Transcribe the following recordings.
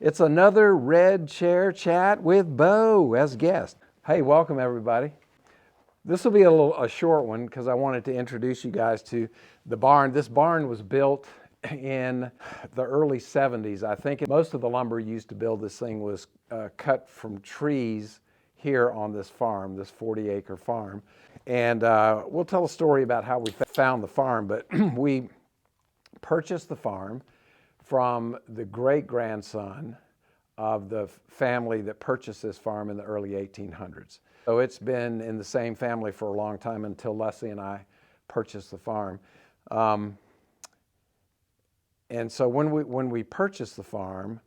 It's another Red Chair Chat with Bo as guest. Hey, welcome everybody. This will be a short one because I wanted to introduce you guys to the barn. This barn was built in the early 70s. I think most of the lumber used to build this thing was cut from trees here on this farm, this 40-acre farm. And we'll tell a story about how we found the farm, but we purchased the farm from the great-grandson of the family that purchased this farm in the early 1800s. So it's been in the same family for a long time until Leslie and I purchased the farm. And so when we purchased the farm,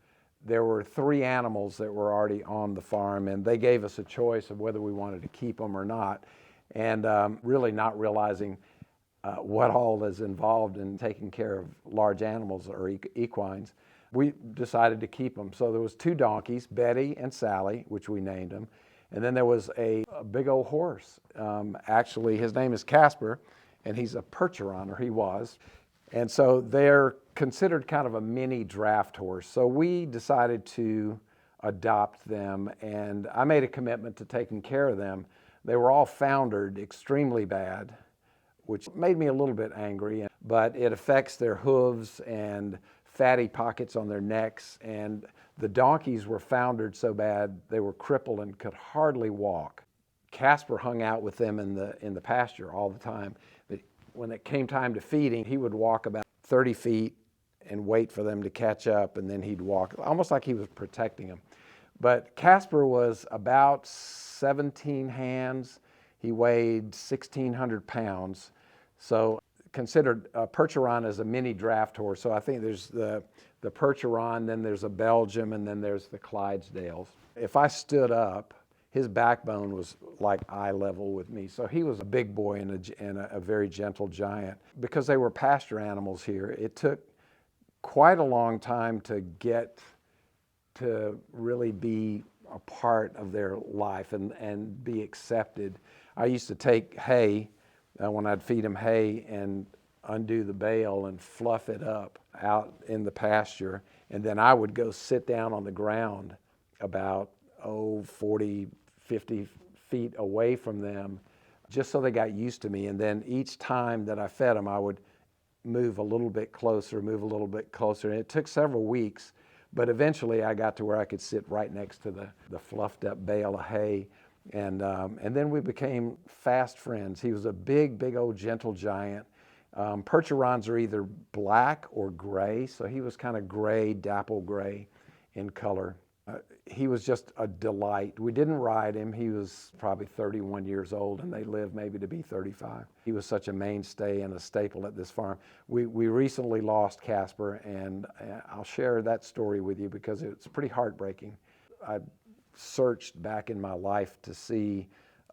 there were 3 animals that were already on the farm, and they gave us a choice of whether we wanted to keep them or not, and really not realizing what all is involved in taking care of large animals or equines. We decided to keep them. So there was 2 donkeys, Betty and Sally, which we named them, and then there was a big old horse. Actually, his name is Casper, and he's a Percheron, or he was. And so they're considered kind of a mini draft horse. So we decided to adopt them, and I made a commitment to taking care of them. They were all foundered extremely bad, which made me a little bit angry, but it affects their hooves and fatty pockets on their necks, and the donkeys were foundered so bad they were crippled and could hardly walk. Casper hung out with them in the pasture all the time. But when it came time to feeding, he would walk about 30 feet and wait for them to catch up, and then he'd walk, almost like he was protecting them. But Casper was about 17 hands. He weighed 1,600 pounds. So considered a Percheron as a mini draft horse. So I think there's the Percheron, then there's a Belgium, and then there's the Clydesdales. If I stood up, his backbone was like eye level with me. So he was a big boy and a very gentle giant. Because they were pasture animals here, it took quite a long time to get to really be a part of their life and be accepted. I used to take hay when I'd feed them hay and undo the bale and fluff it up out in the pasture. And then I would go sit down on the ground about 40, 50 feet away from them just so they got used to me. And then each time that I fed them, I would move a little bit closer. And it took several weeks, but eventually I got to where I could sit right next to the fluffed up bale of hay. And then we became fast friends. He was a big old gentle giant. Percherons are either black or gray, so he was kind of gray, dapple gray in color. He was just a delight. We didn't ride him. He was probably 31 years old, and they lived maybe to be 35. He was such a mainstay and a staple at this farm. We recently lost Casper, and I'll share that story with you because it's pretty heartbreaking. I searched back in my life to see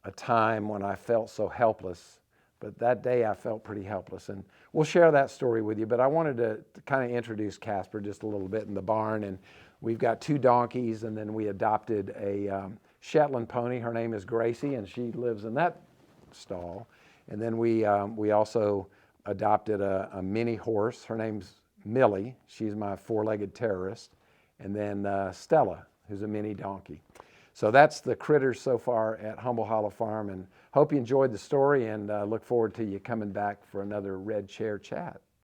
a time when I felt so helpless, but that day I felt pretty helpless, and we'll share that story with you. But I wanted to kind of introduce Casper just a little bit in the barn, and we've got 2 donkeys, and then we adopted a Shetland pony. Her name is Gracie, and she lives in that stall. And then we also adopted a mini horse. Her name's Millie. She's my 4-legged terrorist. And then Stella, who's a mini donkey. So that's the critters so far at Humble Hollow Farm, and hope you enjoyed the story, and look forward to you coming back for another Red Chair Chat.